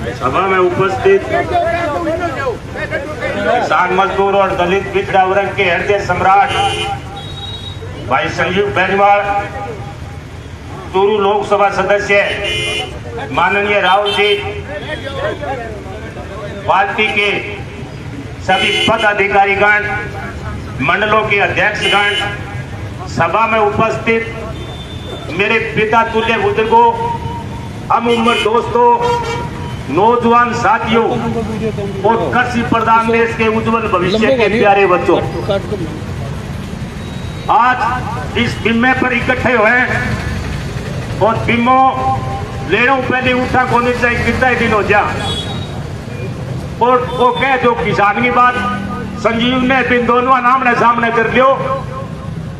सभा में उपस्थित किसान मजदूर और दलित पिछड़ा वर्ग के हृदय सम्राट भाई संजीव बेनीवाल, चूरू लोकसभा सदस्य माननीय राहुल जी, पार्टी के सभी पदाधिकारीगण, मंडलों के अध्यक्षगण, सभा में उपस्थित मेरे पिता तुल्य बुजुर्गों, हम उम्र दोस्तों, नौजवान साथियों और कृषि प्रधान देश के उज्जवल भविष्य के प्यारे बच्चों, आज इस बिम्मे पर इकट्ठे हुए और बिम्मो लेनो पहले उठा कोने चाहिए कितना दिन हो जा और वो कह जो किसान की बात संजीव ने इन दोनों नाम सामने कर लियो।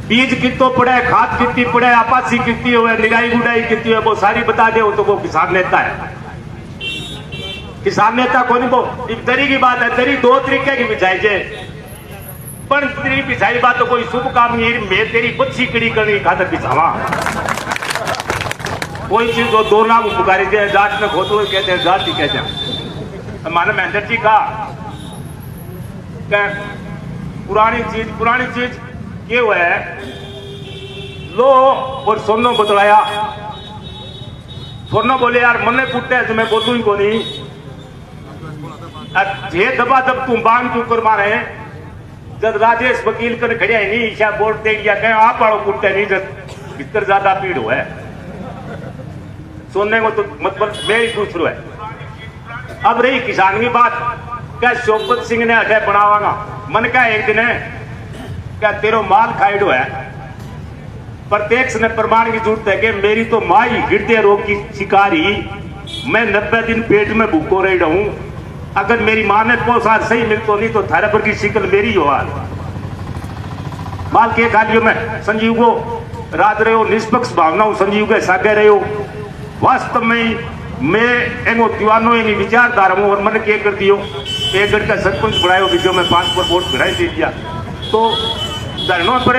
बीज कितो पड़े, खाद कितनी पड़े, आपासी कितनी हो, निराई गुडाई कितनी है, वो सारी बता दे तो वो किसान नेता है। किसान नेता को नहीं, वो दरी की बात है, दरी दो तरीके की बिछाई जाए, पर तेरी बिछाई बात तो कोई शुभ काम नहीं, मैं तेरी बच्ची कड़ी करने की खातर बिछावा। कोई चीज को दो नाम पुकारी जाए, जाट में खोतो कहते हैं, जाट ही कहते हैं। मानो महेंद्र जी का पुरानी चीज ये हुआ है, लो और सोनो बदलाया। सोनो बोले यार मने कुटे तो मैं बोलूं ही को नहीं, जे दबा दब तू बांग क्यों कर मारे। जब राजेश वकील कर खड़िया ही नहीं, ईशा बोर्ड दे दिया कहे आप वालों कुटे नहीं, जब भीतर ज्यादा पीड़ हुआ है सोने को तो मतलब मैं ही पूछ रहा है। अब रही किसान की बात, क्या शोभत सिंह ने अठे बनावागा मन का एक दिन है क्या तेरो माल खाइडो है, प्रत्यक्ष ने प्रमाण की जरूरत है कि मेरी तो माँ ही हृदय रोग की शिकार ही, मैं 90 दिन पेट में भूखो रह रहूं, अगर मेरी माँ ने पोषार सही मिलतो नहीं तो थारे पर की शिकल मेरी हो। हाल माल के खालियों में संजीव को राज रहे हो, निष्पक्ष भावनाओं संजीव के सागे रहे हो। वास्तव में मैं एगो दीवानो एनी विचारधारा हूं और मन के कर दियो एक गढ़ का सरपंच बनायो जो मैं 5 पर वोट भिड़ाई दे दिया तो धरनों पर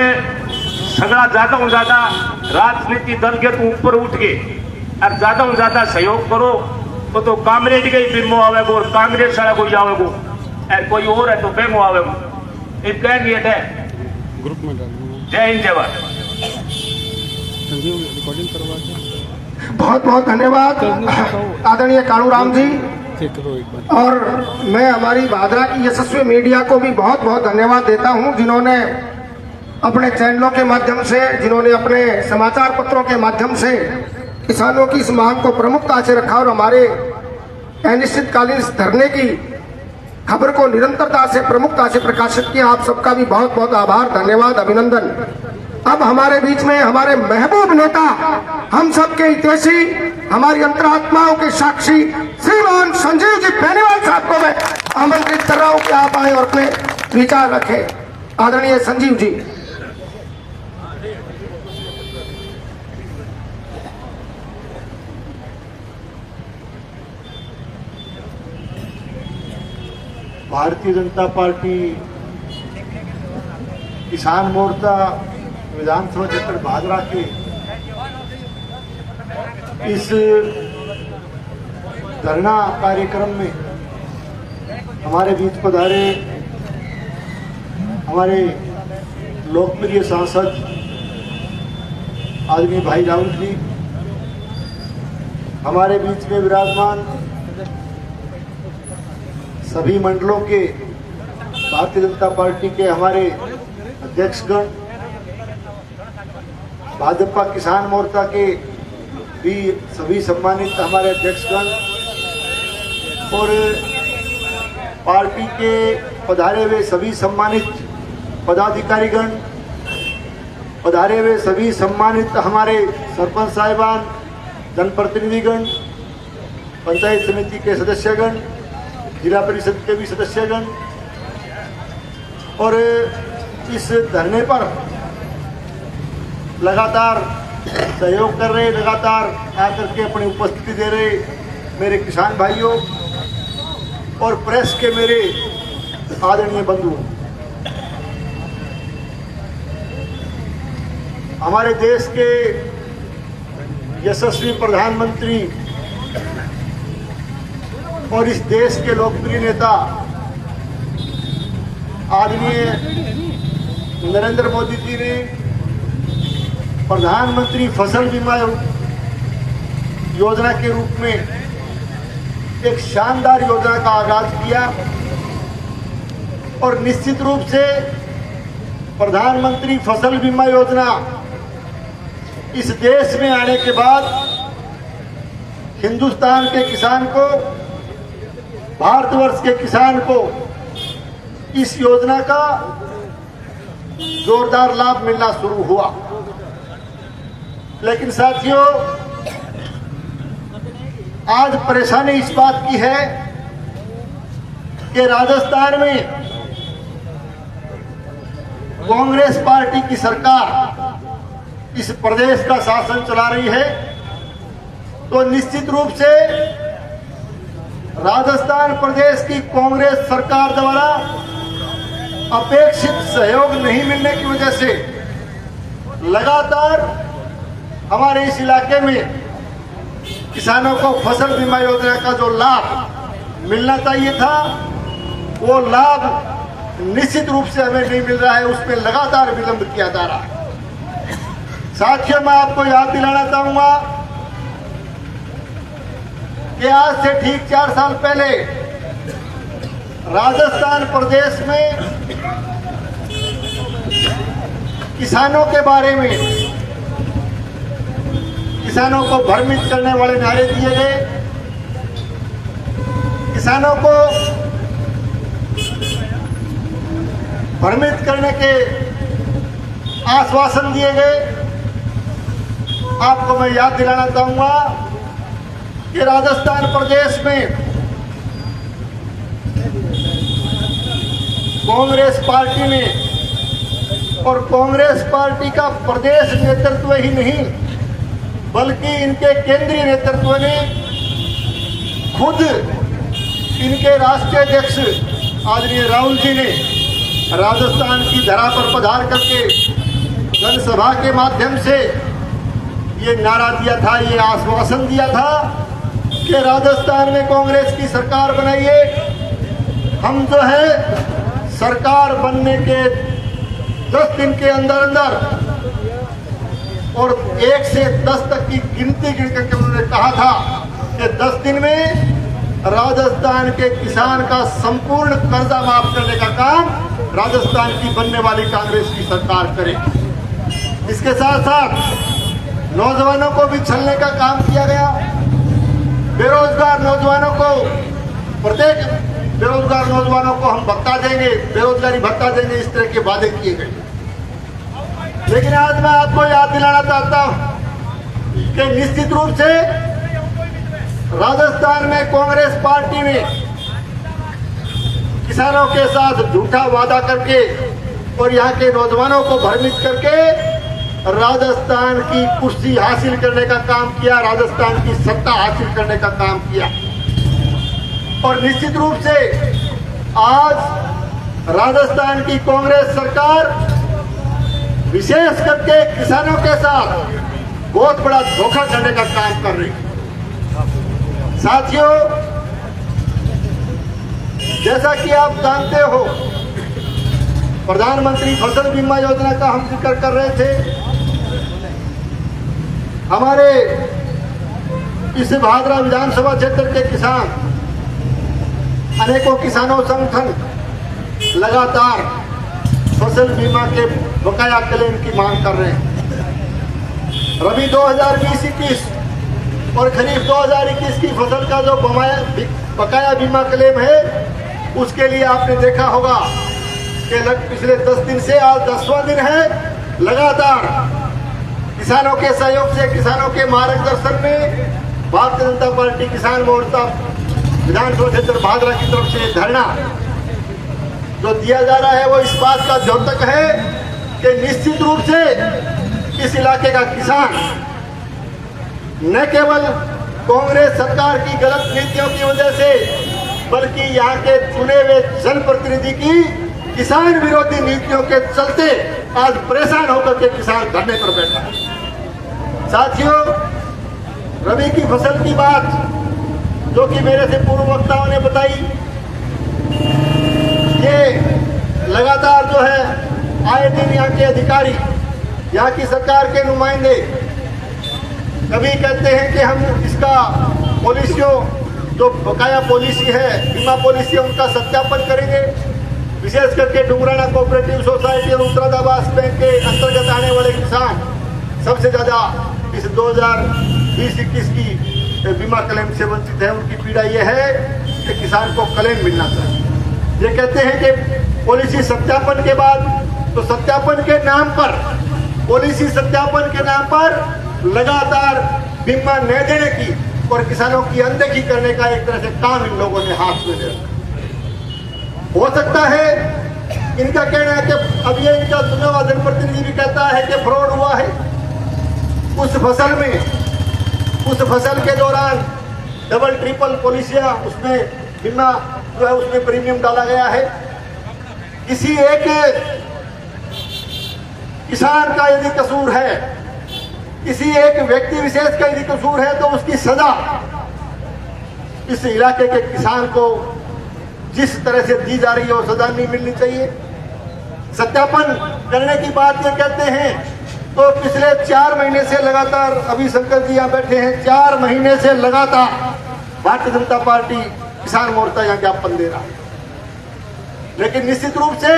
सगड़ा ज्यादा राजनीति दल के तो ऊपर उठ के और ज्यादा सहयोग करो तो कांग्रेस का ही बिम्बो आवेगो और कांग्रेस वाला कोई आवेगो और कोई और है तो बेमो आवेगो। एक कहेंगे ग्रुप में जय हिंद जय भारत। बहुत बहुत धन्यवाद आदरणीय कालूराम जी, और मैं हमारी भादरा की यशस्वी मीडिया को भी बहुत बहुत धन्यवाद देता हूं, जिन्होंने अपने चैनलों के माध्यम से, जिन्होंने अपने समाचार पत्रों के माध्यम से किसानों की इस मांग को प्रमुखता से रखा और हमारे अनिश्चितकालीन धरने की खबर को निरंतरता से प्रमुखता से प्रकाशित किया। आप सबका भी बहुत बहुत आभार, धन्यवाद, अभिनंदन। अब हमारे बीच में हमारे महबूब नेता, हम सबके हितैषी, हमारी अंतरात्माओं के साक्षी श्रीमान संजीव जी बेनीवाल साहब को मैं आमंत्रित कर रहा हूं कि आप आए और अपने विचार रखें। आदरणीय संजीव जी। भारतीय जनता पार्टी किसान मोर्चा विधानसभा क्षेत्र भादरा के इस धरना कार्यक्रम में हमारे बीच पधारे हमारे लोकप्रिय सांसद आदरणीय भाई राहुल जी, हमारे बीच में विराजमान सभी मंडलों के भारतीय जनता पार्टी के हमारे अध्यक्षगण, भाजपा किसान मोर्चा के भी सभी सम्मानित हमारे अध्यक्षगण और पार्टी के पधारे हुए सभी सम्मानित पदाधिकारीगण, पधारे हुए सभी सम्मानित हमारे सरपंच साहिबान, जनप्रतिनिधिगण, पंचायत समिति के सदस्यगण, जिला परिषद के भी सदस्यगण और इस धरने पर लगातार सहयोग कर रहे, लगातार आकर के अपनी उपस्थिति दे रहे मेरे किसान भाइयों और प्रेस के मेरे आदरणीय बंधुओं। हमारे देश के यशस्वी प्रधानमंत्री और इस देश के लोकप्रिय नेता आदरणीय नरेंद्र मोदी जी ने प्रधानमंत्री फसल बीमा योजना के रूप में एक शानदार योजना का आगाज किया और निश्चित रूप से प्रधानमंत्री फसल बीमा योजना इस देश में आने के बाद हिंदुस्तान के किसान को, भारतवर्ष के किसान को इस योजना का जोरदार लाभ मिलना शुरू हुआ। लेकिन साथियों, आज परेशानी इस बात की है कि राजस्थान में कांग्रेस पार्टी की सरकार इस प्रदेश का शासन चला रही है, तो निश्चित रूप से राजस्थान प्रदेश की कांग्रेस सरकार द्वारा अपेक्षित सहयोग नहीं मिलने की वजह से लगातार हमारे इस इलाके में किसानों को फसल बीमा योजना का जो लाभ मिलना चाहिए था, वो लाभ निश्चित रूप से हमें नहीं मिल रहा है, उसमें लगातार विलंब किया जा रहा है। साथियों, मैं आपको याद दिलाना चाहूंगा कि आज से ठीक 4 साल पहले राजस्थान प्रदेश में किसानों के बारे में, किसानों को भ्रमित करने वाले नारे दिए गए, किसानों को भ्रमित करने के आश्वासन दिए गए। आपको मैं याद दिलाना चाहूंगा कि राजस्थान प्रदेश में कांग्रेस पार्टी ने और कांग्रेस पार्टी का प्रदेश नेतृत्व ही नहीं बल्कि इनके केंद्रीय नेतृत्व ने खुद इनके राष्ट्रीय अध्यक्ष आदरणीय राहुल जी ने राजस्थान की धरा पर पधार करके जनसभा के माध्यम से ये नारा दिया था, ये आश्वासन दिया था कि राजस्थान में कांग्रेस की सरकार बनाइए। हम जो है सरकार बनने के 10 दिन के अंदर अंदर और 1 से 10 तक की गिनती गिनकर उन्होंने कहा था कि 10 दिन में राजस्थान के किसान का संपूर्ण कर्जा माफ करने का काम राजस्थान की बनने वाली कांग्रेस की सरकार करे। इसके साथ साथ नौजवानों को भी छलने का काम किया गया। बेरोजगार नौजवानों को, प्रत्येक बेरोजगार नौजवानों को हम भत्ता देंगे, बेरोजगारी भत्ता देंगे, इस तरह के वादे किए गए। लेकिन आज मैं आपको याद दिलाना चाहता हूं कि निश्चित रूप से राजस्थान में कांग्रेस पार्टी ने किसानों के साथ झूठा वादा करके और यहाँ के नौजवानों को भ्रमित करके राजस्थान की कुर्सी हासिल करने का काम किया, राजस्थान की सत्ता हासिल करने का काम किया। और निश्चित रूप से आज राजस्थान की कांग्रेस सरकार विशेष करके किसानों के साथ बहुत बड़ा धोखा करने का काम कर रही है। साथियों, जैसा कि आप जानते हो, प्रधानमंत्री फसल बीमा योजना का हम जिक्र कर रहे थे। हमारे इस भादरा विधानसभा क्षेत्र के किसान, अनेकों किसानों संगठन लगातार फसल बीमा के बकाया क्लेम की मांग कर रहे हैं। रबी 2020-21 और खरीफ 2021 की फसल का जो बकाया बीमा क्लेम है, उसके लिए आपने देखा होगा कि पिछले 10 दिन से आज 10वां दिन है, लगातार किसानों के सहयोग से, किसानों के मार्गदर्शन में भारतीय जनता पार्टी किसान मोर्चा विधानसभा क्षेत्र भादरा की तरफ से धरना जो दिया जा रहा है, वो इस बात का द्योतक है कि निश्चित रूप से इस इलाके का किसान न केवल कांग्रेस सरकार की गलत नीतियों की वजह से, बल्कि यहाँ के चुने हुए जनप्रतिनिधि की किसान विरोधी नीतियों के चलते आज परेशान होकर के किसान धरने पर बैठा है। साथियों, रबी की फसल की बात जो कि मेरे से पूर्व वक्ताओं ने बताई, ये लगातार जो है आए दिन यहाँ के अधिकारी, यहाँ की सरकार के नुमाइंदे कभी कहते हैं कि हम इसका पॉलिसियों जो बकाया पॉलिसी है, बीमा पॉलिसी है, उनका सत्यापन करेंगे। विशेष करके डुंगराना कोऑपरेटिव सोसाइटी और उत्तराद आवास बैंक के अंतर्गत आने वाले किसान सबसे ज़्यादा इस 2020-21 की बीमा क्लेम से वंचित है। उनकी पीड़ा ये है कि किसान को क्लेम मिलना चाहिए। ये कहते हैं कि पॉलिसी सत्यापन के बाद, तो सत्यापन के नाम पर, पॉलिसी सत्यापन के नाम पर लगातार बीमा न देने की और किसानों की अनदेखी करने का एक तरह से काम इन लोगों ने हाथ में लिया। हो सकता है इनका कहना है कि अब ये इनका चुना हुआ जनप्रतिनिधि भी कहता है कि फ्रॉड हुआ है। उस फसल में, उस फसल के दौरान डबल ट्रिपल पॉलिसियां, उसमें बीमा जो है उसमें प्रीमियम डाला गया है। किसी एक किसान का यदि कसूर है, किसी एक व्यक्ति विशेष का यदि कसूर है, तो उसकी सजा इस इलाके के किसान को जिस तरह से दी जा रही है वो सजा नहीं मिलनी चाहिए। सत्यापन करने की बात ये कहते हैं, तो पिछले 4 महीने से लगातार, अभी शंकर जी यहाँ बैठे हैं, 4 महीने से लगातार भारतीय जनता पार्टी किसान मोर्चा यहाँ ज्ञापन दे रहा है। लेकिन निश्चित रूप से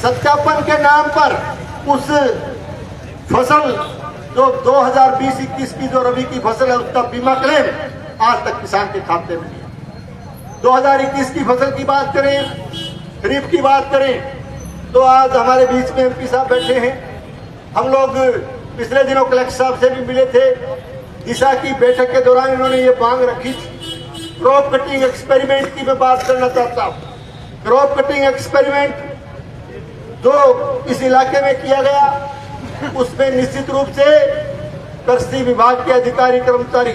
सत्यापन के नाम पर उस फसल जो 2020-21 की जो रबी की फसल है, उसका बीमा क्लेम आज तक किसान के खाते में नहीं है। 2021 की फसल की बात करें, खरीफ की बात करें, तो आज हमारे बीच में एमपी साहब बैठे हैं। हम लोग पिछले दिनों कलेक्टर साहब से भी मिले थे। दिशा की बैठक के दौरान इन्होंने ये मांग रखी थी। क्रॉप कटिंग एक्सपेरिमेंट की मैं बात करना चाहता हूँ। क्रॉप कटिंग एक्सपेरिमेंट जो इस इलाके में किया गया, उसमें निश्चित रूप से कृषि विभाग के अधिकारी कर्मचारी,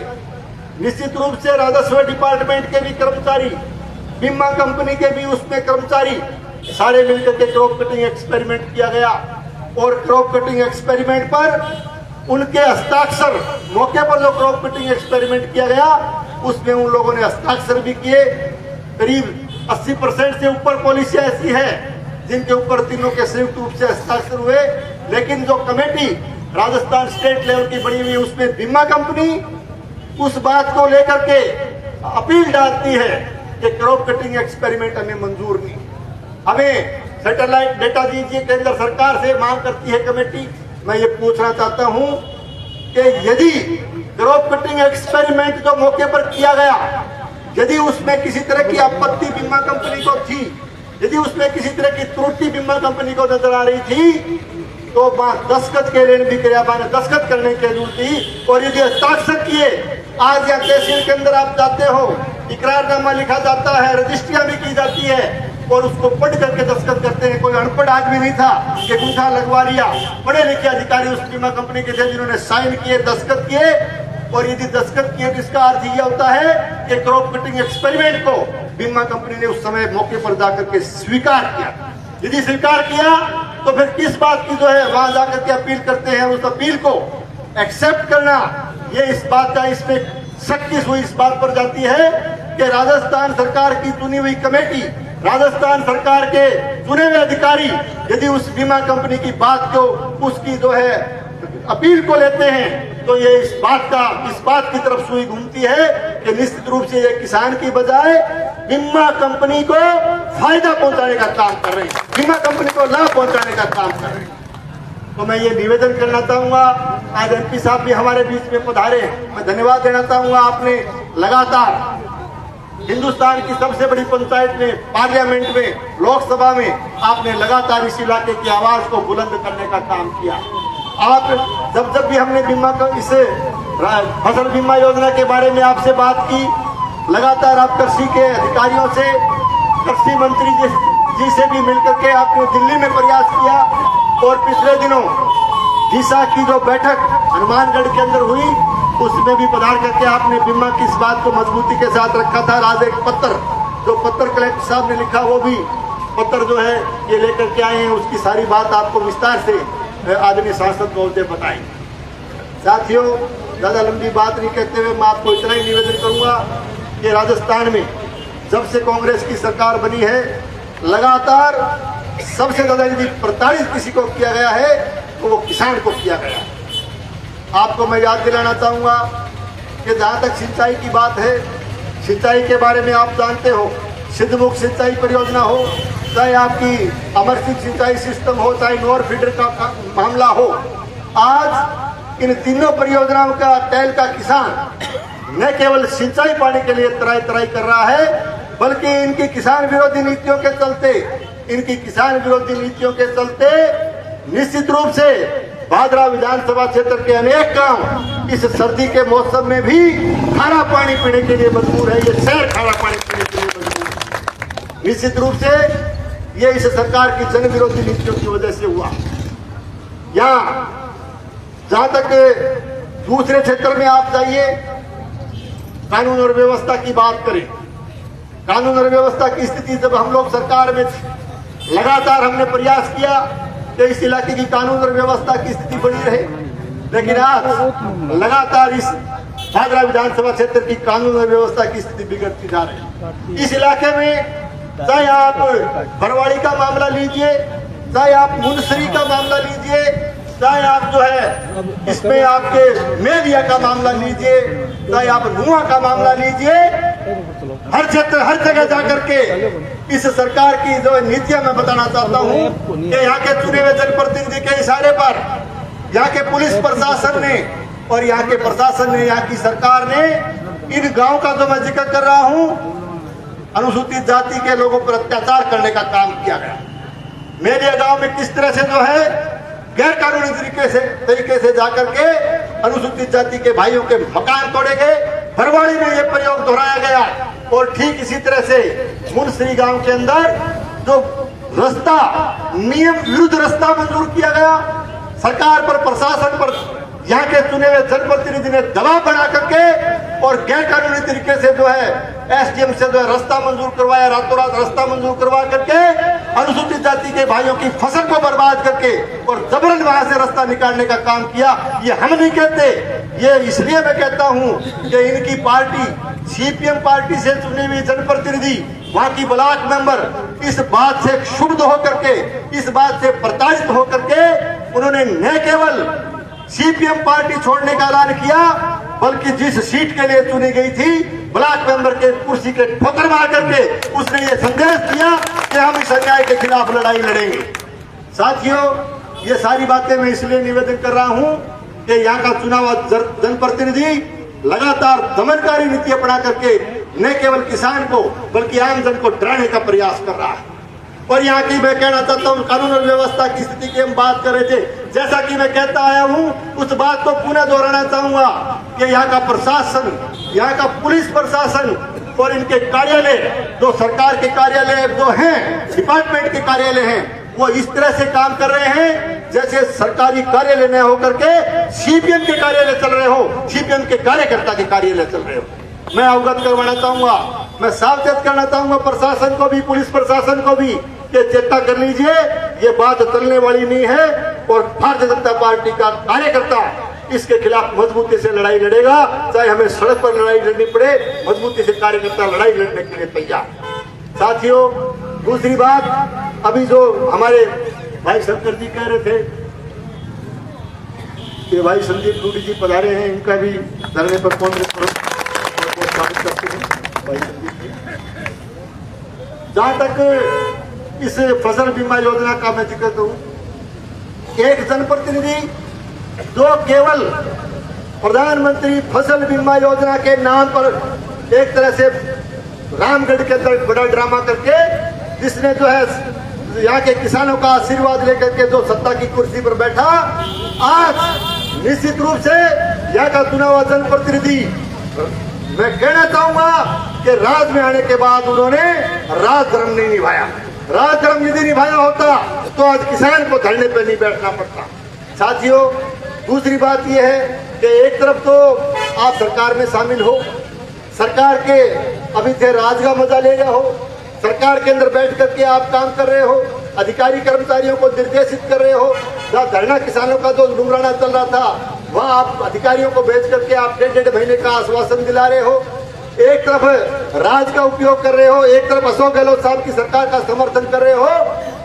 निश्चित रूप से राजस्व डिपार्टमेंट के भी कर्मचारी, बीमा कंपनी के भी उसमें कर्मचारी, सारे मिलकर के क्रॉप कटिंग एक्सपेरिमेंट किया गया। और क्रॉप कटिंग एक्सपेरिमेंट पर उनके हस्ताक्षर, मौके पर जो क्रॉप कटिंग एक्सपेरिमेंट किया गया उसमें उन लोगों ने हस्ताक्षर भी किए। करीब 80% से ऊपर पॉलिसियां ऐसी है जिनके ऊपर तीनों के संयुक्त रूप से हस्ताक्षर हुए। लेकिन जो कमेटी राजस्थान स्टेट लेवल की बनी हुई, उसमें बीमा कंपनी उस बात को लेकर के अपील डालती है कि क्रॉप कटिंग एक्सपेरिमेंट हमें मंजूर नहीं, हमें सैटेलाइट डेटा दीजिए। केंद्र सरकार से मांग करती है कमेटी। मैं ये पूछना चाहता हूं कि यदि क्रॉप कटिंग एक्सपेरिमेंट जो मौके पर किया गया, यदि उसमें किसी तरह की आपत्ति बीमा कंपनी को थी, यदि उसमें किसी तरह की त्रुटि बीमा कंपनी को नजर आ रही थी, तो दस्तखत के लेन भी दस्तखत करने की जरूरत थी। और यदि हस्ताक्षर किए, आज या तहसील के अंदर आप जाते हो, इकरारनामा लिखा जाता है, रजिस्ट्रियां भी की जाती है और उसको पढ़ करके दस्तखत करते हैं। कोई अनपढ़ आदमी नहीं था कि अंगूठा लगवा लिया, पढ़े लिखे अधिकारी उस बीमा कंपनी के थे जिन्होंने साइन किए, दस्तखत किए। और यदि दस्तखत किए तो इसका अर्थ यह होता है कि क्रॉप कटिंग एक्सपेरिमेंट को बीमा कंपनी ने उस समय मौके पर जाकर के स्वीकार किया। यदि स्वीकार किया तो फिर किस बात की जो है वहां जाकर के अपील करते हैं, उस अपील को एक्सेप्ट करना, ये इस बात का, इसमें शक्ति हुई इस बात पर जाती है कि राजस्थान सरकार की चुनी हुई कमेटी, राजस्थान सरकार के चुने हुए अधिकारी यदि उस बीमा कंपनी की बात को, उसकी जो है अपील को लेते हैं, तो ये इस बात की तरफ सुई घूमती है कि निश्चित रूप से ये किसान की बजाय बीमा कंपनी को फायदा पहुंचाने का काम कर रहे हैं, बीमा कंपनी को लाभ पहुंचाने का काम कर रहे हैं। तो मैं ये निवेदन करना चाहूंगा, आज एमपी साहब भी हमारे बीच में पधारे, मैं धन्यवाद देना चाहूंगा। आपने लगातार हिंदुस्तान की सबसे बड़ी पंचायत में, पार्लियामेंट में, लोकसभा में आपने लगातार इस इलाके की आवाज को बुलंद करने का काम किया। आप जब भी हमने बीमा का, इस फसल बीमा योजना के बारे में आपसे बात की, लगातार आप कृषि के अधिकारियों से, कृषि मंत्री जी से भी मिलकर के आपने दिल्ली में प्रयास किया। और पिछले दिनों दिशा की जो बैठक हनुमानगढ़ के अंदर हुई, उसमें भी पधार करके आपने बीमा की इस बात को मजबूती के साथ रखा था। आज एक पत्र, जो पत्र कलेक्टर साहब ने लिखा, वो भी पत्र जो है ये लेकर के आए हैं, उसकी सारी बात आपको विस्तार से आदरणीय सांसद महोदय बताएंगे। साथियों, ज़्यादा लंबी बात नहीं कहते हुए मैं आपको इतना ही निवेदन करूंगा कि राजस्थान में जब से कांग्रेस की सरकार बनी है लगातार सबसे ज्यादा यदि प्रताड़ित किसी को किया गया है तो वो किसान को किया गया है। आपको मैं याद दिलाना चाहूँगा कि जहाँ तक सिंचाई की बात है, सिंचाई के बारे में आप जानते हो, सिद्धमुख सिंचाई परियोजना हो, चाहे आपकी अमरसिंह सिंचाई सिस्टम हो, चाहे नोर फीडर का मामला हो, आज इन तीनों परियोजनाओं का तेल का किसान न केवल सिंचाई पाने के लिए तराई तराई कर रहा है, बल्कि इनकी किसान विरोधी नीतियों के चलते निश्चित रूप से भादरा विधानसभा क्षेत्र के अनेक गांव इस सर्दी के मौसम में भी खारा पानी पीने के लिए मजबूर है। ये शहर खारा पानी पीने के लिए मजबूर है। निश्चित रूप से ये इस सरकार की जन विरोधी नीतियों की वजह से हुआ। यहाँ जहां तक दूसरे क्षेत्र में आप जाइए, कानून और व्यवस्था की बात करें, कानून और व्यवस्था की स्थिति जब हम लोग सरकार में लगातार हमने प्रयास किया कि इस इलाके की कानून और व्यवस्था की स्थिति बनी रहे, लेकिन आज लगातार इस भादरा विधानसभा क्षेत्र की कानून और व्यवस्था की स्थिति बिगड़ती जा रही है। इस इलाके में चाहे आप बरवाड़ी का मामला लीजिए, चाहे आप मुनसरी का मामला लीजिए, चाहे आप जो है इसमें आपके मेदिया का मामला लीजिए, चाहे आप नुआ का मामला लीजिए, हर क्षेत्र हर जगह जाकर के इस सरकार की जो नीतियां मैं बताना चाहता हूं कि यहाँ के चुने हुए जनप्रतिनिधि के इशारे पर यहाँ के पुलिस प्रशासन ने और यहाँ के प्रशासन ने, यहाँ की सरकार ने इन गांव का जो मैं जिक्र कर रहा हूं, अनुसूचित जाति के लोगों पर अत्याचार करने का काम किया गया। मेरे गांव में किस तरह से जो है गैर कानूनी तरीके से जाकर के अनुसूचित जाति के भाइयों के मकान तोड़े गए, बरवाड़ी में ये प्रयोग दोहराया गया। और ठीक इसी तरह से मुनसरी गांव के अंदर जो रास्ता नियम विरुद्ध रास्ता मंजूर किया गया, सरकार पर प्रशासन पर यहाँ के चुने हुए जनप्रतिनिधि ने दबाव बना करके और गैर कानूनी तरीके से जो है एसडीएम से जो है रास्ता मंजूर करवाया, रातों रात रास्ता मंजूर करवा करके अनुसूचित जाति के भाइयों की फसल को बर्बाद करके और जबरन वहां से रास्ता निकालने का काम किया। ये हम नहीं कहते, ये इसलिए मैं कहता हूँ कि इनकी पार्टी सीपीएम पार्टी से चुने हुए जनप्रतिनिधि, वहां की ब्लॉक मेंबर इस बात से क्षुब्ध होकर के, इस बात से प्रताड़ित होकर के उन्होंने न केवल सीपीएम पार्टी छोड़ने का ऐलान किया, बल्कि जिस सीट के लिए चुनी गई थी ब्लॉक मेंबर के कुर्सी के ठोकर मार करके उसने ये संदेश दिया कि हम इस अन्याय के खिलाफ लड़ाई लड़ेंगे। साथियों, ये सारी बातें मैं इसलिए निवेदन कर रहा हूं कि यहाँ का चुनाव जनप्रतिनिधि लगातार दमनकारी नीति अपना करके न केवल किसान को बल्कि आम जन को डराने का प्रयास कर रहा है। और यहाँ की मैं कहना चाहता हूँ, कानून और व्यवस्था की स्थिति की हम बात कर रहे थे, जैसा कि मैं कहता आया हूँ उस बात को पुनः दोहराना चाहूंगा कि यहाँ का प्रशासन, यहाँ का पुलिस प्रशासन और इनके कार्यालय, जो सरकार के कार्यालय जो हैं, डिपार्टमेंट के कार्यालय हैं, वो इस तरह से काम कर रहे हैं जैसे सरकारी कार्यालय न होकर के सीपीएम के कार्यालय चल रहे हो, सीपीएम के कार्यकर्ता के कार्यालय चल रहे हो। मैं अवगत करवाना चाहूंगा, मैं सावचेत करना चाहूंगा प्रशासन को भी, पुलिस प्रशासन को भी, कि चेता कर लीजिए, ये बात चलने वाली नहीं है। और भारतीय जनता पार्टी का कार्यकर्ता इसके खिलाफ मजबूती से लड़ाई लड़ेगा, चाहे हमें सड़क पर लड़ाई लड़नी पड़े, मजबूती से कार्यकर्ता लड़ाई लड़ने के लिए तैयार। साथियों, दूसरी बात, अभी जो हमारे भाई शंकर जी कह रहे थे कि भाई संदीप टूडी जी पधारे हैं, इनका भी धरने पर कांग्रेस स्वागत करते हैं भाई संदीप जी। जहां तक इस फसल बीमा योजना का मैं जिक्र करूं, एक जनप्रतिनिधि जो केवल प्रधानमंत्री फसल बीमा योजना के नाम पर एक तरह से रामगढ़ के अंदर बड़ा ड्रामा करके, जिसने जो है यहाँ के किसानों का आशीर्वाद लेकर के जो सत्ता की कुर्सी पर बैठा, आज निश्चित रूप से यहाँ का चुना हुआ जनप्रतिनिधि, मैं कहना चाहूंगा कि राज में आने के बाद उन्होंने राजधर्म नहीं निभाया। राजधर्म यदि निभाया होता तो आज किसान को धरने पर नहीं बैठना पड़ता। साथियों, दूसरी बात यह है कि एक तरफ तो आप सरकार में शामिल हो, सरकार के अभी थे राज का मजा ले रहे हो, सरकार के अंदर बैठ करके आप काम कर रहे हो, अधिकारी कर्मचारियों को निर्देशित कर रहे हो। जहाँ धरना किसानों का जो डुमराना चल रहा था, वहाँ आप अधिकारियों को भेज करके आप 1.5 महीने का आश्वासन दिला रहे हो। एक तरफ राज का उपयोग कर रहे हो, एक तरफ अशोक गहलोत साहब की सरकार का समर्थन कर रहे हो,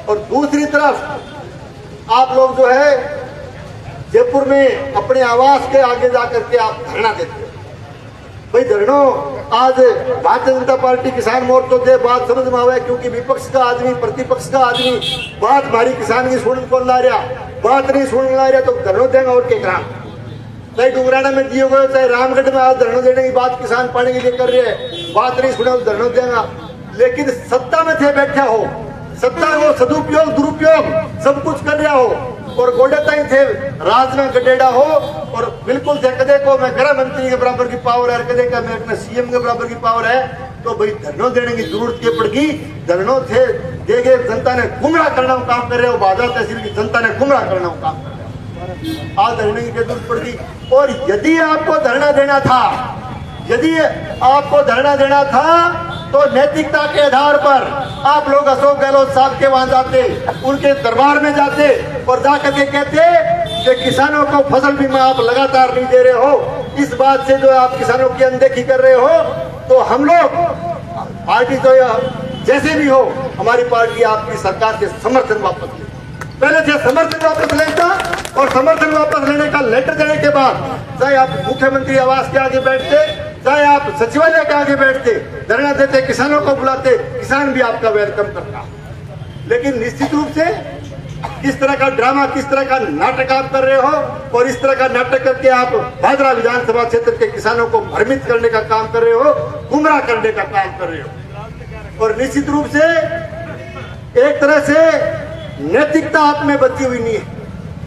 और दूसरी तरफ आप लोग जो है जयपुर में अपने आवास के आगे जाकर के आप धरना देते हो। भाई धरणों, आज भारतीय जनता पार्टी किसान मोर्चा से बात समझ में आवे, क्योंकि विपक्ष का आदमी, प्रतिपक्ष का आदमी बात हमारी किसान की सुन को ला रहा, बात नहीं सुन ला रहा, तो धरणों देंगे और के ग्राम चाहे डुंगराना में दिए गए, चाहे रामगढ़ में आज धरणों देने की बात किसान पाने के लिए कर रहे हैं, बात नहीं सुने तो धरणों देगा। लेकिन सत्ता में थे बैठा हो, सत्ता को सदुपयोग दुरुपयोग सब कुछ कर रहा हो, और गोडेता ही थे राज में गडेड़ा हो, और बिल्कुल थे कदे को मैं गृह मंत्री के बराबर की पावर है, कदे का मैं अपने सीएम के बराबर की पावर है, तो भाई धरणों देने की जरूरत क्या पड़गी। धरणों थे देखे जनता ने गुमराह करना काम कर रहे हो, बाजार तहसील की जनता ने गुमराह करना काम कर रहे हो, आज धरने की जरूरत पड़गी। और यदि आपको धरना देना था, यदि आपको धरना देना था तो नैतिकता के आधार पर आप लोग अशोक गहलोत साहब के वहां जाते, उनके दरबार में जाते और जाकर के कहते कि किसानों को फसल बीमा आप लगातार नहीं दे रहे हो, इस बात से जो आप किसानों की अनदेखी कर रहे हो, तो हम लोग पार्टी तो जैसे भी हो, हमारी पार्टी आपकी सरकार के समर्थन वापस ले। पहले से समर्थन वापस लेता, और समर्थन वापस लेने का लेटर देने के बाद चाहे आप मुख्यमंत्री आवास के आगे बैठते, चाहे आप सचिवालय के आगे बैठते, धरना देते, किसानों को बुलाते, किसान भी आपका वेलकम करता। लेकिन निश्चित रूप से किस तरह का ड्रामा, किस तरह का नाटक आप कर रहे हो, और इस तरह का नाटक करके आप भादरा विधानसभा क्षेत्र के किसानों को भ्रमित करने का काम कर रहे हो, गुमराह करने का काम कर रहे हो। और निश्चित रूप से एक तरह से नैतिकता आप में बची हुई नहीं है।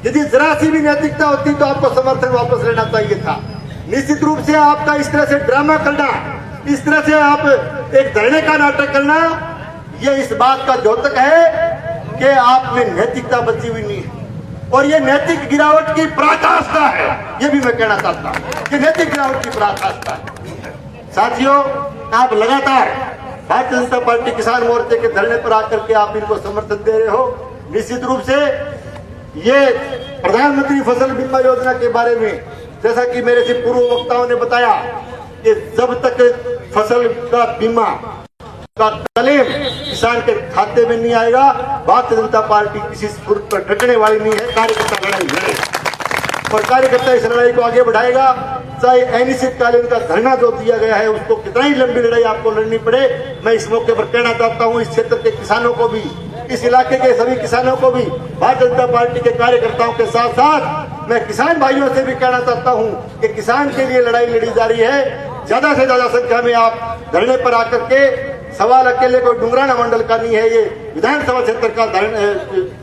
यदि जरा सी भी नैतिकता होती तो आपको समर्थन वापस लेना चाहिए था। निश्चित रूप से आपका इस तरह से ड्रामा करना, इस तरह से आप एक धरने का नाटक करना, ये इस बात का द्योतक है कि आप में नैतिकता बची हुई नहीं है, और ये नैतिक गिरावट की पराकाष्ठा है। ये भी मैं कहना चाहता हूँ कि नैतिक गिरावट की पराकाष्ठा है। साथियों, आप लगातार भारतीय जनता पार्टी किसान मोर्चे के धरने पर आकर के आप इनको समर्थन दे रहे हो। निश्चित रूप से ये प्रधानमंत्री फसल बीमा योजना के बारे में, जैसा कि मेरे से पूर्व वक्ताओं ने बताया, कि जब तक फसल का बीमा का क्लेम किसान के खाते में नहीं आएगा, भारतीय जनता पार्टी किसी सुर पर डटने वाली नहीं है। कार्यकर्ता लड़ाई लड़े, और कार्यकर्ता इस लड़ाई को आगे बढ़ाएगा। चाहे अनिश्चितकालीन का धरना जो दिया गया है, उसको कितना ही लंबी लड़ाई आपको लड़नी पड़े, मैं इस मौके पर कहना चाहता हूँ, इस क्षेत्र के किसानों को भी, इस इलाके के सभी किसानों को भी, भारतीय जनता पार्टी के कार्यकर्ताओं के साथ साथ मैं किसान भाइयों से भी कहना चाहता हूँ कि किसान के लिए लड़ाई लड़ी जा रही है। ज्यादा से ज्यादा संख्या में आप धरने पर आकर के, सवाल अकेले कोई डुंगराना मंडल का नहीं है, ये विधानसभा क्षेत्र का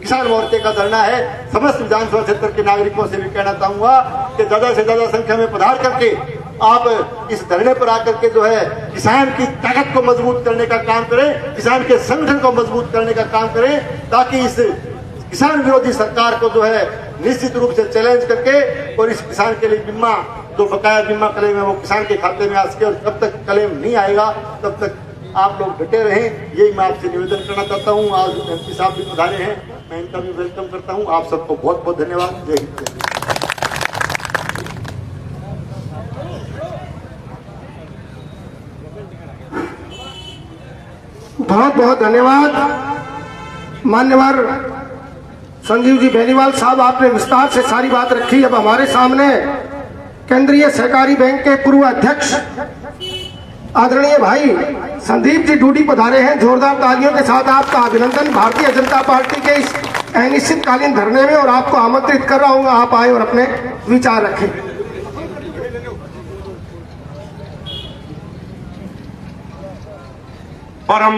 किसान मोर्चे का धरना है। समस्त विधानसभा क्षेत्र के नागरिकों से भी कहना चाहूंगा कि ज्यादा से ज्यादा संख्या में पधार करके आप इस धरने पर आकर के जो है किसान की ताकत को मजबूत करने का काम करें, किसान के संगठन को मजबूत करने का काम करें, ताकि इस किसान विरोधी सरकार को जो है निश्चित रूप से चैलेंज करके, और इस किसान के लिए बीमा, जो बकाया बीमा क्लेम है, वो किसान के खाते में आ सके। और जब तक क्लेम नहीं आएगा तब तक आप लोग डटे रहें, यही मैं आपसे निवेदन करना चाहता हूँ। आज एमपी साहब भी पधारे हैं, मैं इनका भी वेलकम करता हूँ। आप सबको बहुत बहुत धन्यवाद। जय हिंद। बहुत बहुत धन्यवाद मान्यवर संजीव जी बेनीवाल साहब, आपने विस्तार से सारी बात रखी। अब हमारे सामने केंद्रीय सहकारी बैंक के पूर्व अध्यक्ष आदरणीय भाई संदीप जी डूडी पधारे हैं। जोरदार तालियों के साथ आपका अभिनंदन भारतीय जनता पार्टी के इस अनिश्चितकालीन धरने में, और आपको आमंत्रित कर रहा हूं, आप आए और अपने विचार रखें। परम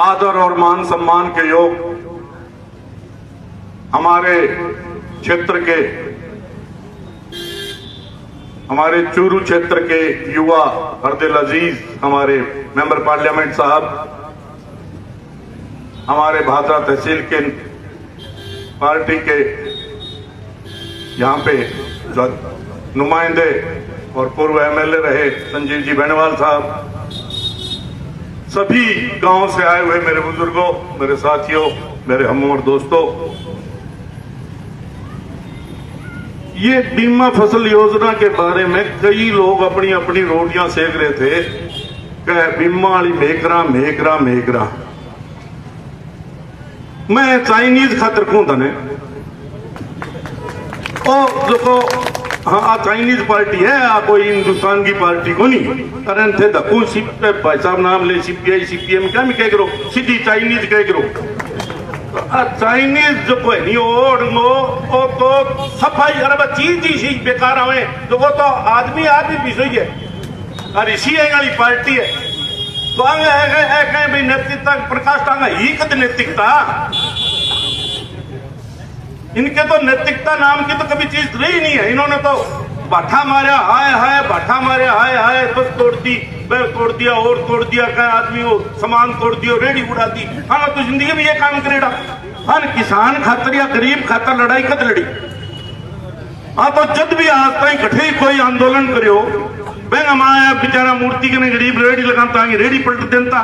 आदर और मान सम्मान के योग हमारे क्षेत्र के, हमारे चूरू क्षेत्र के युवा हरदिल अजीज, हमारे मेंबर पार्लियामेंट साहब, हमारे भादरा तहसील के पार्टी के यहाँ पे जो नुमाइंदे और पूर्व एमएलए रहे संजीव जी बेनीवाल साहब, सभी गांव से आए हुए मेरे बुजुर्गों, मेरे साथियों, मेरे हम उम्र दोस्तों, ये बीमा फसल योजना के बारे में कई लोग अपनी अपनी रोटियां सेक रहे थे कि बीमा वाली मेकरा मेकरा मेकरा। मैं चाइनीज खातर कूं तने और देखो, हाँ चाइनीज पार्टी है, कोई हिंदुस्तान की पार्टी को नहीं। अरे थे दकू भाई साहब नाम ले CPI CPM क्या मैं कह करो, सीधी चाइनीज कह करो। चाइनीज जो कोई नहीं वो तो सफाई अरे चीज बेकार हुए तो वो तो आदमी विषय है और इसी वाली पार्टी है। तो आगे भाई नैतिकता प्रकाश टांगा ही कद नैतिकता, इनके तो नैतिकता नाम की तो कभी चीज रही नहीं है। इन्होंने तो बाठा मारा हाय हाय, बाठा मारे हाय हाय, बस तोड़ दिया और तोड़ दिया, क्या आदमी हो सामान तोड़ दिया, रेडी उड़ा दी। हाँ तो जिंदगी में ये काम करेगा। हाँ किसान खातर या गरीब खातर लड़ाई कद लड़ी। हाँ तो जब भी आज तक कठे कोई आंदोलन करो बेंगा माया बेचारा मूर्ति के गरीब रेडी लगाता रेडी पलट देता,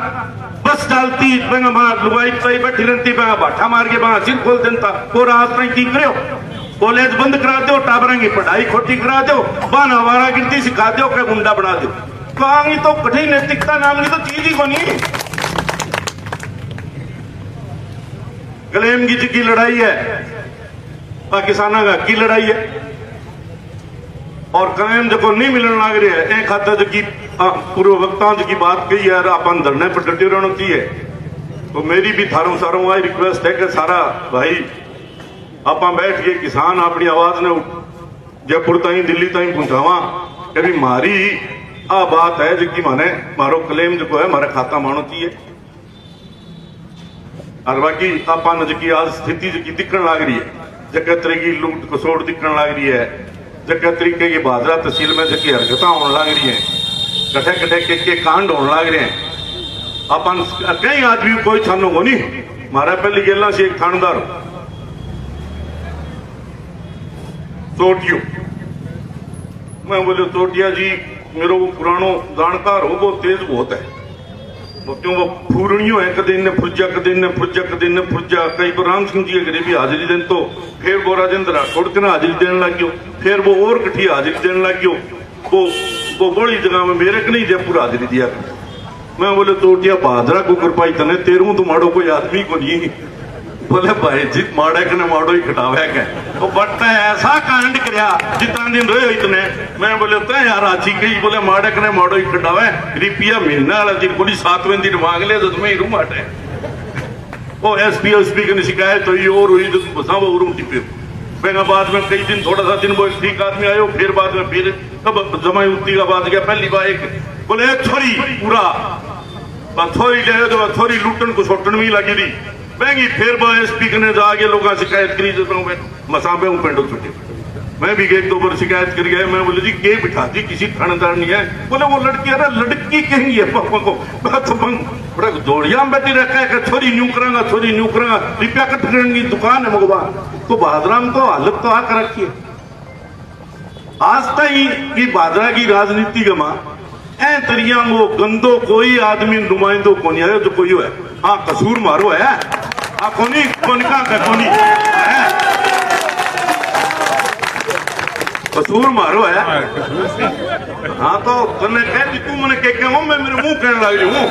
बस डालती बेंगा मां लुगाई बैठी रहती, बेंगा बाठा मार के बेंगा सिर खोल देता। और आज तक की करो, कॉलेज बंद करा दो, टाबरा की पढ़ाई खोटी करा दो, बन हमारा गिनती सिखा दो, क्या गुंडा बना दो। कहांगी तो कठिन नैतिकता नाम की तो चीज ही को नहीं। क्लेम की लड़ाई है, किसानों का की लड़ाई है और क्लेम जो नहीं मिलने लग रही है। एक खाता जो की पूर्व वक्ताओं की बात कही है, अपन धरने पर डटे रहना चाहिए। तो मेरी भी थारों सारों वाई रिक्वेस्ट है कि सारा भाई आप बैठ के किसान अपनी आवाज ने जयपुर ताई दिल्ली ताई पहुंचावा कि मारी आ बात है जो कि माने मारो क्लेम जो है हमारा खाता मानो चाहिए। और बाकी अपन जो आज स्थिति जो दिखने लग रही है, जगह तरीके की लूट कसोड़ दिखने लग रही है, जगह तरीके की बाजरा तहसील में जो हरकत होने लग रही है, कठे कठे के कांड होने लग रहे हैं। अपन कई आदमी कोई छानो को नहीं मारा पहली गेला से एक थानेदार चोटियो, मैं बोले चोटिया जी मेरे को पुरानो जानकार हो, वो तेज बहुत है, वो क्यों वो फूरनियों है, कदे इन्हें फुर्जा कदे इन्हें फुर्जा कदे इन्हें फुर्जा। कई तो राम सिंह जी गरीबी हाजिरी देन तो फिर वो राजेंद्र राठौड़ के ना हाजिरी देने लग गयो, फिर वो और कठी हाजिरी देने लग गयो। वो बड़ी जगह में मेरे को नहीं जयपुर हाजिरी दिया। मैं बोले चोटिया बहादरा को कृपाई तने तेरू तो माड़ो कोई आदमी को नहीं। बोले भाई जी माड़े कने माड़ो ही खटावे के तो बट ऐसा कांड करया जितना दिन रहे इतने। मैं बोले तो यार अच्छी कही, बोले माड़े कने माड़ो ही खटावे, रुपया महीना वाला दिन बोली 7वें दिन मांग ले तो मैं रू माटे। वो SP की शिकायत हुई और हुई तो बसा वो रूम टिपे बेगा। बाद में कई दिन थोड़ा सा दिन वो ठीक आदमी आयो, फिर बाद में फिर तब जमाई उत्ती का बात गया। पहली बार एक बोले छोरी पूरा छोरी ले तो छोरी लुटन को छोटन भी लगी थी बैंगी। फिर SP ने जाके लोग शिकायत करी मसाबे हूँ पेंडो छुट्टी। मैं भी एक दो बार शिकायत कर गया। मैं बोले जी के बिठा दी किसी थानेदार नहीं है। बोले वो लड़की अरे लड़की कहेंगी है पापा को बड़ा जोड़िया में बैठी रखा है, छोरी न्यू करांगा छोरी न्यू करांगा, रुपया कट की दुकान है मगवा। तो बहादुरा में तो हालत तो आकर रखी है। आज तक की बहादुरा की राजनीति गमा ए तरिया वो गंदो कोई आदमी नुमाइंदो को नहीं आयो जो कोई है। हाँ कसूर मारो है कोनी कोनिका का कोनी कसूर मारो है। हाँ तो तने कह तू मैंने कह हूं मैं मेरे मुंह कहने लग रही हूँ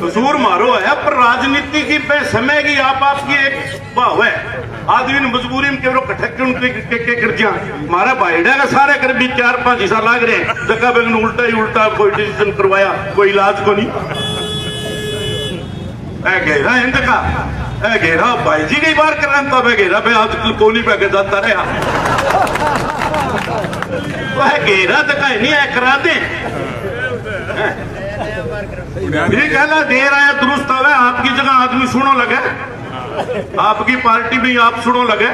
कसूर मारो है। पर राजनीति की पे समय की आपकी एक भाव है। आदमी ने मजबूरी में केवल कठे कर दिया मारा भाईडा का सारे कर भी 4-5 हिस्सा लाग रहे हैं। जगह बेग ने उल्टा ही उल्टा कोई डिसीजन करवाया, कोई इलाज को नहीं। घेरा है का घेरा भाई जी कई बार कर रहा था घेरा पे आजकल कोनी पे के जाता रहा तो घेरा तो कहीं नहीं है करा दे फिर कहला देर आया दुरुस्त आवे। आपकी जगह आदमी सुनो लगे, आपकी पार्टी में आप सुनो लगे।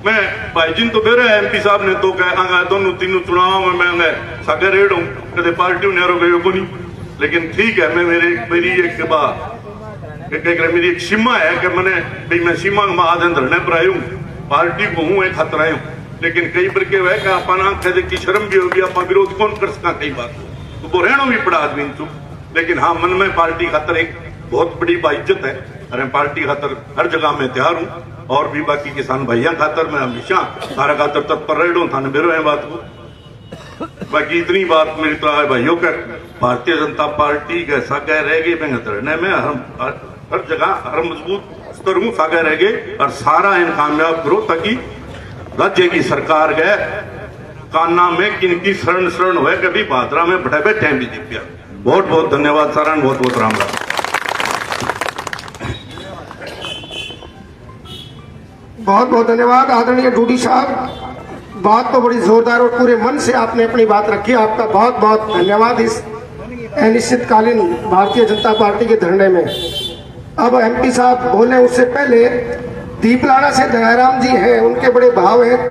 मैं भाई जी तो मेरे MP साहब ने तो कहा दोनों तीनों चुनाव में मैं सागे रेड हूँ कदे पार्टी नेरो गए को नहीं। लेकिन ठीक है मैं मेरी एक बात मेरी एक सीमा है कि मैंने भाई मैं सीमा में आदन धरने पर आयु पार्टी को हूँ एक खतरा हूँ। लेकिन कई बार के है कि अपन आंखें की शर्म भी होगी, आप विरोध कौन कर सका कई बार तो वो रहना भी पड़ा आदमी चुप। लेकिन हाँ मन में पार्टी खातर एक बहुत बड़ी बाइज्जत है। अरे पार्टी खातर हर जगह में तैयार हूँ और भी बाकी किसान भैया खातर मैं हमेशा सारा खातर तत्पर रह हूँ थाने बेरो है बात को। बाकी इतनी बात मेरी तो है भाइयों का भारतीय जनता पार्टी कैसा कह रहेगी मैं धरने में हर जगह हर मजबूत स्तर हूँ सागर रहेंगे और सारा इन कामयाब करो ताकि राज्य की सरकार गए कान्ना में किनकी शरण हुए कभी भादरा में बैठे बैठे बीजेपी। बहुत बहुत धन्यवाद सारण, बहुत बहुत राम राम। बहुत बहुत धन्यवाद आदरणीय डूडी साहब, बात तो बड़ी जोरदार और पूरे मन से आपने अपनी बात रखी। आपका बहुत बहुत धन्यवाद इस अनिश्चितकालीन भारतीय जनता पार्टी के धरने में। अब एमपी साहब बोले उससे पहले दीपलाना से दयाराम जी हैं, उनके बड़े भाव हैं।